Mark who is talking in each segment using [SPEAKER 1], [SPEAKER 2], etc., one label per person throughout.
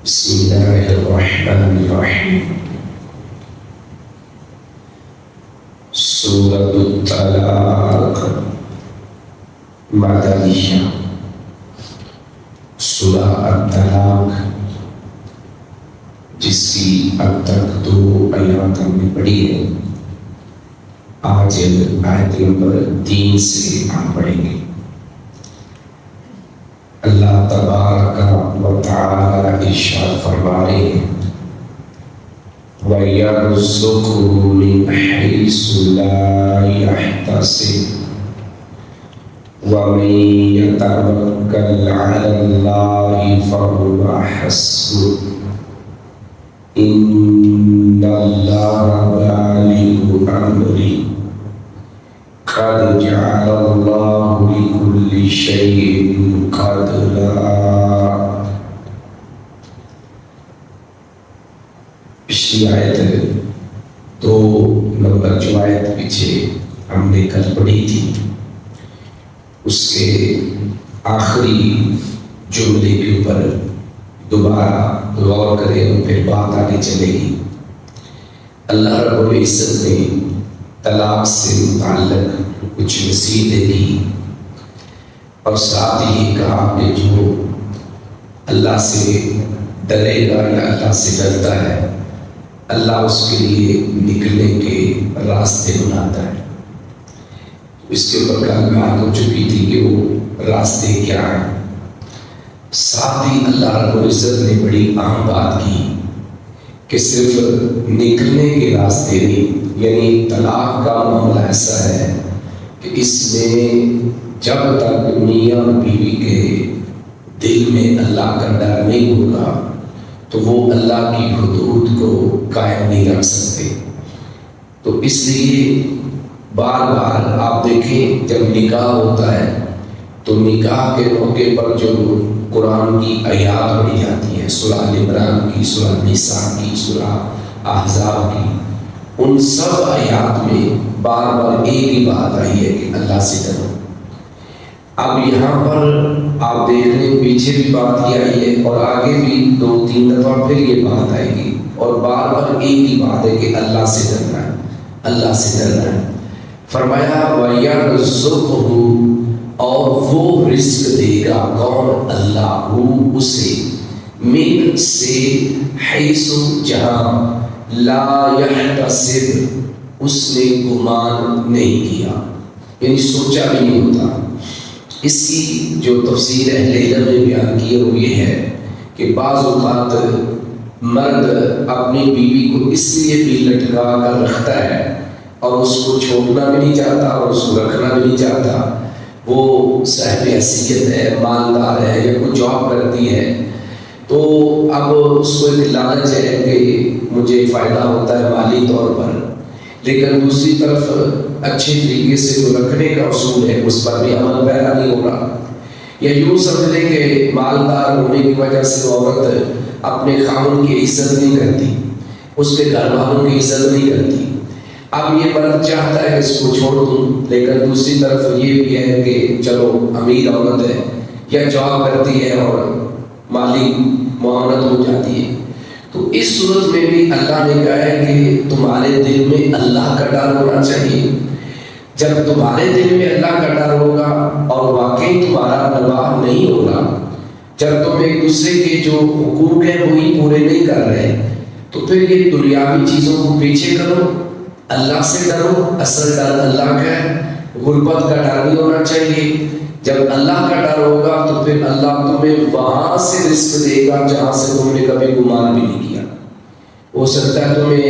[SPEAKER 1] بسم الله الرحمن الرحيم. سورة الطلاق مدنیہ. سورہ الطلاق جس کی اب تک 2 آیات ہم نے پڑھی ہے، آج آیت نمبر 3 سے ہم پڑھیں گے. اللہ تبارک و تعالی ارشاد فرما رہے ہیں وَيَرْزُقْهُ مِنْ حَيْثُ لَا يَحْتَسِبُ وَمَن يَتَوَكَّلْ عَلَى اللَّهِ فَهُوَ حَسْبُهُ إِنَّ اللَّهَ بَالِغُ أَمْرِهِ قَدْ جَعَلَ اللَّهُ لِكُلِّ شَيْءٍ قَدْرًا. پچھلی آیت 2 نمبر جو آیت پیچھے ہم نے کل پڑھی تھی، اس کے آخری جملے کے اوپر دوبارہ غور کریں اور پھر بات آگے چلے گی. اللہ رب العزت نے طلاق سے متعلق کچھ وصیتیں دی اور ساتھ ہی کہا کہ جو اللہ سے ڈرے گا یا اللہ سے ڈرتا ہے، اللہ اس کے لیے نکلنے کے راستے بناتا ہے. اس کے اوپر کل بات ہو چکی تھی کہ وہ راستے کیا ہیں. ساتھ ہی اللہ رب العزت نے بڑی اہم بات کی کہ صرف نکلنے کے راستے نہیں، یعنی طلاق کا معاملہ ایسا ہے کہ اس میں جب تک میاں بیوی کے دل میں اللہ کا ڈر نہیں ہوگا تو وہ اللہ کی حدود کو قائم نہیں رکھ سکتے. تو اس لیے بار بار آپ دیکھیں جب نکاح ہوتا ہے تو نکاح کے موقع پر جو قرآن کی آیات پڑھی جاتی ہیں، سورہ آل عمران کی، سورہ نساء کی، سورہ احزاب کی، ان سب آیات میں بار بار ایک ہی بات آئی ہے کہ اللہ سے ڈرو. اب یہاں پر آپ دیکھ لیں پیچھے بھی بات یہ آئی ہے اور آگے بھی 2-3 دفعہ پھر یہ بات آئے گی اور بار بار ایک ہی بات ہے کہ اللہ سے ڈرنا ہے، اللہ سے ڈرنا ہے. فرمایا وَيَرْزُقْهُ، اور وہ رزق دے گا. کون؟ اللہ. وہ اسے من سے، حیث جہاں، لا یحتسب اس نے گمان نہیں کیا، یعنی سوچا بھی نہیں ہوتا. اس کی جو تفسیر اہل علم نے بیان کی ہے وہ یہ ہے کہ بعض اوقات مرد اپنی بیوی کو اس لیے بھی لٹکا کر رکھتا ہے اور اس کو چھوڑنا بھی نہیں چاہتا اور اس کو رکھنا بھی نہیں چاہتا. وہ صاحب حیثیت ہے، مالدار ہے یا کوئی جاب کرتی ہے، تو اب اس کو ایک لالچ ہے کہ مجھے فائدہ ہوتا ہے مالی طور پر، لیکن دوسری طرف اچھے طریقے سے جو رکھنے کا اصول ہے اس پر بھی عمل پیرا نہیں ہو رہا. یا یوں سمجھ لیں کہ مالدار ہونے کی وجہ سے عورت اپنے خاوند کی عزت نہیں کرتی، اس کے گھر والوں کی عزت نہیں کرتی. اب یہ مرد چاہتا ہے کہ اس کو چھوڑ دوں، لیکن دوسری طرف یہ بھی ہے کہ چلو امیر عورت ہے یا جاب کرتی ہے اور مالی معاونت ہو جاتی ہے. تو اس صورت میں بھی اللہ نے کہا ہے کہ تمہارے دل میں اللہ کا ڈر ہونا چاہیے. جب تمہارے دل میں اللہ کا ڈر ہوگا اور واقعی تمہارا نباہ نہیں ہوگا، جب تم ایک دوسرے کے جو حقوق ہیں وہی پورے نہیں کر رہے، تو پھر یہ دنیاوی چیزوں کو پیچھے کرو، اللہ سے ڈرو. اصل ڈر اللہ کا ہے، غربت کا ڈر نہیں ہونا چاہیے. جب اللہ کا ڈر ہوگا تو پھر اللہ تمہیں وہاں سے رزق دے گا جہاں سے تم نے کبھی گمان بھی نہیں کیا. ہو سکتا ہے تمہیں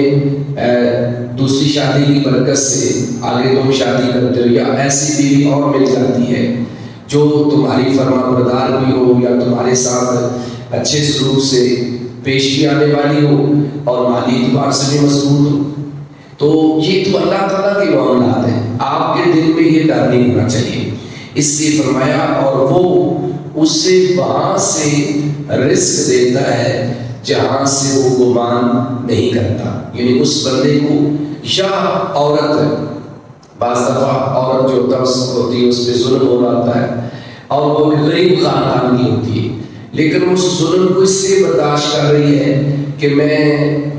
[SPEAKER 1] دوسری شادی کی برکت سے آگے تم شادی کرتے ہو یا ایسی بیوی اور مل جاتی ہے جو تمہاری فرما بردار بھی ہو یا تمہارے ساتھ اچھے سلوک سے پیش بھی آنے والی ہو اور مالی اعتبار سے بھی مضبوط ہو. تو یہ تو اللہ تعالیٰ کے معاملات ہیں، آپ کے دل میں یہ ڈر نہیں ہونا چاہیے. اس لیے فرمایا اور وہ اسے وہاں سے رزق دیتا ہے جہاں سے وہ گمان نہیں کرتا. یعنی اس بندے کو یا عورت، بعض دفعہ عورت جو ہوتی ہے اس پہ ظلم ہو رہا ہے اور وہ غریب خاندان کی ہوتی ہے لیکن اس ظلم کو اس سے برداشت کر رہی ہے کہ میں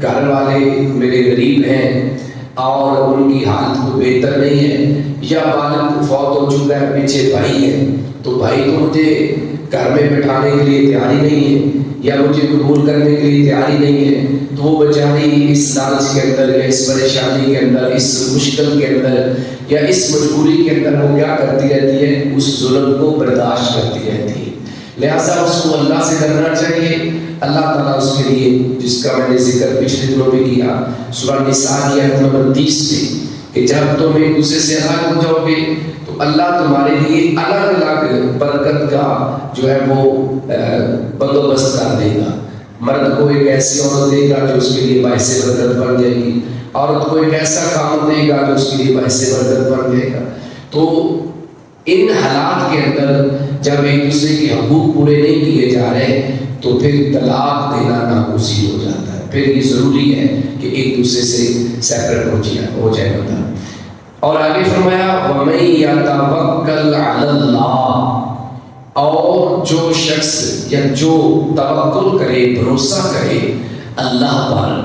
[SPEAKER 1] گھر والے میرے غریب ہیں اور ان کی حالت کو بہتر نہیں ہے، یا والد فوت ہو چکا ہے، پیچھے بھائی ہے، تو بھائی تو مجھے گھر میں بٹھانے کے لیے تیاری نہیں ہے یا مجھے قبول کرنے کے لیے تیاری نہیں ہے، تو وہ بیچاری اس لالچ کے اندر یا اس پریشانی کے اندر، اس مشکل کے اندر یا اس مجبوری کے اندر وہ کیا کرتی رہتی ہے؟ اس ظلم کو برداشت کرتی رہتی ہے۔ لہٰذا اس کو اللہ سے ڈرنا چاہیے۔ اللہ تعالیٰ اس کے لیے، جس کا میں نے ذکر پچھلے دنوں بھی کیا، سورہ نساء کی آیت نمبر 30 میں، کہ جب تم ایک دوسرے سے الگ ہو جاؤ گے تو اللہ تمہارے لیے الگ الگ برکت کا جو ہے وہ بندوبست کر دے گا۔ مرد کو ایک ایسی عورت دے گا جو اس کے لیے باعث برکت بن جائے گی، عورت کو ایک ایسا کام دے گا جو اس کے لیے باعث برکت بن جائے گا۔ تو ان حالات کے اندر جب ایک دوسرے کے حقوق پورے نہیں کیے جا رہے تو پھر طلاق دینا ناگزیر ہو جاتا ہے۔ پھر یہ ضروری ہے کہ ایک دوسرے سے سیپریٹ ہو جائے بندہ۔ اور آگے فرمایا وَمَن يَتَوَكَّلْ عَلَى اللَّهِ، اور جو شخص یا جو توکل کرے، بھروسہ کرے اللہ پر،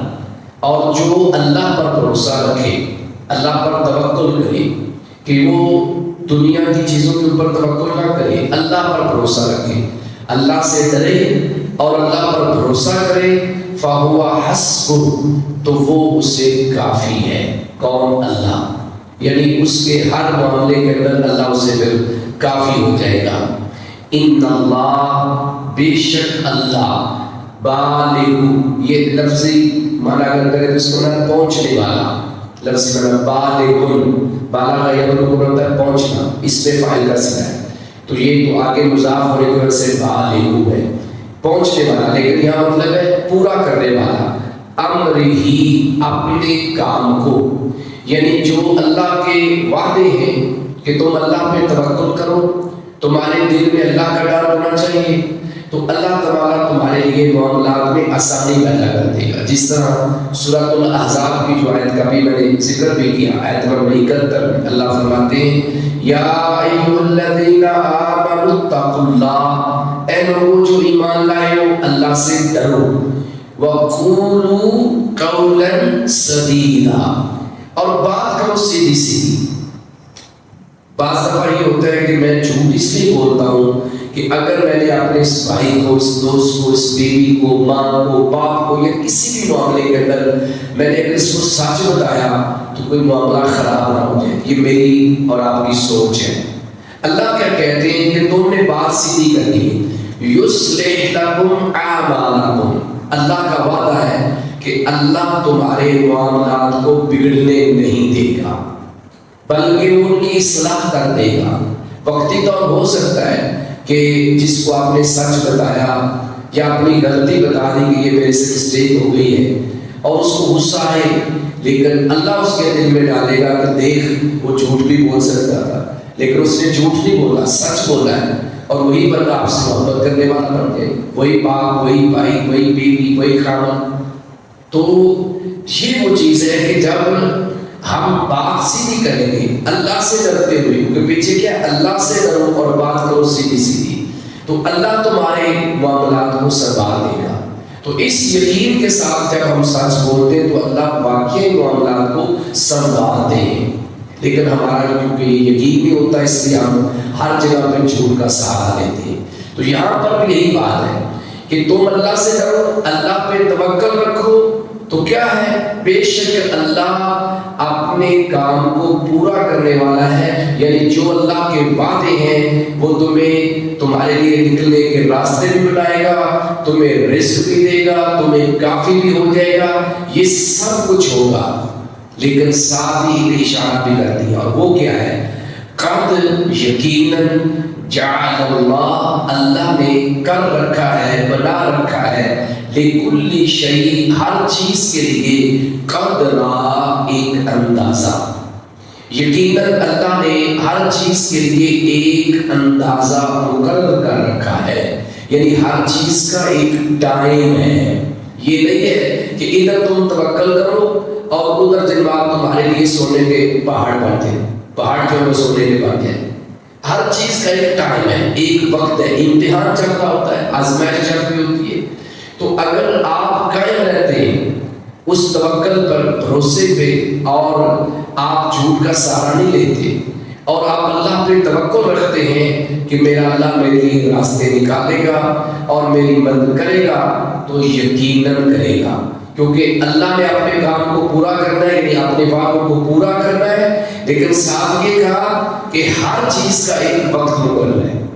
[SPEAKER 1] اور جو اللہ پر بھروسہ رکھے، اللہ پر توکل کرے، کہ وہ دنیا کی چیزوں کے اوپر توکل نہ کرے، اللہ پر بھروسہ رکھے، اللہ سے ڈرے اور اللہ پر بھروسہ کرے، فَهُوَ حَسْبُهُ، تو وہ اسے کافی ہے۔ کون؟ اللہ، یعنی اس کے ہر معاملے کے اندر اللہ اسے پھر کافی ہو جائے گا۔ ان اللہ، بے شک اللہ، بالغ، یہ لفظی معنی اگر کرے تو اس کو معنی پہنچنے والا، لفظی معنی بالغ، بالغ یبلغ کو معنی ہے پہنچنا، اس پہ فاعل کا صیغہ ہے، تو یہ تو آگے مضاف ہونے کی وجہ سے بالغ ہے، پہنچنے والا، لیکن یہاں مطلب ہے پورا کرنے والا، امر ہی، اپنے کام کو، یعنی جو اللہ کے وعدے ہیں کہ تم اللہ پہ توکل کرو، تمہارے دل میں اللہ کا ڈر ہونا چاہیے، تو اللہ تعالیٰ تمہارے لیے معاملات میں آسانی پیدا کر دے گا۔ جس طرح سورۃ الاحزاب کی جو آیت کا بھی میں نے ذکر بھی کیا، آیت نمبر 71 میں اللہ فرماتے ہیں یا ایھا الذین آمنوا اتقوا اللہ، اے لوگو جو ایمان لائے ہو اللہ سے ڈرو، وقولوا قولا سدیدا، اور بات کرو سیدھی سیدھی۔ بعض دفعہ یہ ہوتا ہے کہ میں جھوٹ اس لیے بولتا ہوں کہ اگر میں نے اپنے اس بھائی کو، اس دوست کو، اس بیوی کو، ماں کو، باپ کو، یا کسی بھی معاملے کے اندر میں نے اگر اس کو سچ بتایا تو کوئی معاملہ خراب نہ ہو جائے۔ یہ میری اور آپ کی سوچ ہے۔ اللہ کیا کہتے ہیں کہ تم نے بات سیدھی کرنی ہے، یصلح لکم اعمالکم، اللہ کا وعدہ ہے کہ اللہ تمہارے معاملات کو بگڑنے نہیں دے گا بلکہ ان کی اصلاح کر دے گا۔ وقتی طور ہو سکتا ہے کہ جس کو آپ نے سچ بتایا یا اپنی غلطی بتا دی کہ یہ میرے سے مسٹیک ہو گئی ہے اور اس کو غصہ آئے، لیکن اللہ اس کے دل میں ڈالے گا کہ دیکھ وہ جھوٹ بھی بول سکتا تھا لیکن اس نے جھوٹ نہیں بولا، سچ بولا ہے، اور وہی بندہ آپ سے محبت کرنے والا بن گئے، وہی باپ، وہی بھائی، وہی بیوی، وہی خاوند۔ تو یہ وہ چیز ہے کہ جب ہم بات سیدھی کریں گے اللہ سے ڈرتے ہوئے، کیونکہ پیچھے کیا اللہ سے ڈرو اور بات کرو سیدھی سیدھی، تو اللہ تمہارے معاملات کو سنوار دے گا۔ تو اس یقین کے ساتھ جب ہم سچ بولتے ہیں تو اللہ واقعی معاملات کو سنوارتے ہیں، لیکن ہمارا کیونکہ یہ یقین نہیں ہوتا اس لیے ہم ہر جگہ پہ جھوٹ کا سہارا لیتے ہیں۔ تو یہاں پر بھی یہی بات ہے کہ تم اللہ سے ڈرو، اللہ پہ توکل رکھو، تو کیا ہے؟ بے شک اللہ اپنے کام کو پورا کرنے والا ہے، یعنی جو اللہ کے وعدے ہیں وہ تمہیں تمہارے لیے نکلنے کے راستے بھی بنائے گا، تمہیں رزق بھی دے گا، تمہیں کافی بھی ہو جائے گا، یہ سب کچھ ہوگا۔ لیکن ساتھ ہی ایک اشارہ بھی کر دیا، اور وہ کیا ہے؟ قد یقیناً جعل اللہ، اللہ نے کر رکھا ہے، بنا رکھا ہے، لکل شیء، ہر چیز کے لیے، قدرا، ایک اندازہ۔ یقیناً اللہ نے ہر چیز کے لیے ایک اندازہ مقرر کر رکھا ہے، یعنی ہر چیز کا ایک ٹائم ہے۔ یہ نہیں ہے کہ ادھر تم توکل کرو اور ادھر جناب تمہارے لیے سونے کے پہاڑ بنتے ہیں، پہاڑ جو ہے سونے کے بن جائیں، ہر چیز کا ایک ٹائم ہے، ایک وقت ہے، امتحان چل رہا ہوتا ہے، آزمائش چل رہی ہوتی ہے. تو اگر آپ قائم رہتے ہیں اس توکل پر، بھروسے پہ، اور آپ جھوٹ کا سہارا نہیں لیتے، اور آپ اللہ پہ توکل رکھتے ہیں کہ میرا اللہ میرے لیے راستے نکالے گا اور میری مدد کرے گا، تو یقیناً کرے گا. کیونکہ اللہ نے اپنے کام کو پورا کرنا ہے، یعنی اپنے وعدوں کو پورا کرنا ہے، لیکن ساتھ یہ کہا کہ ہر چیز کا ایک وقت مقرر ہے.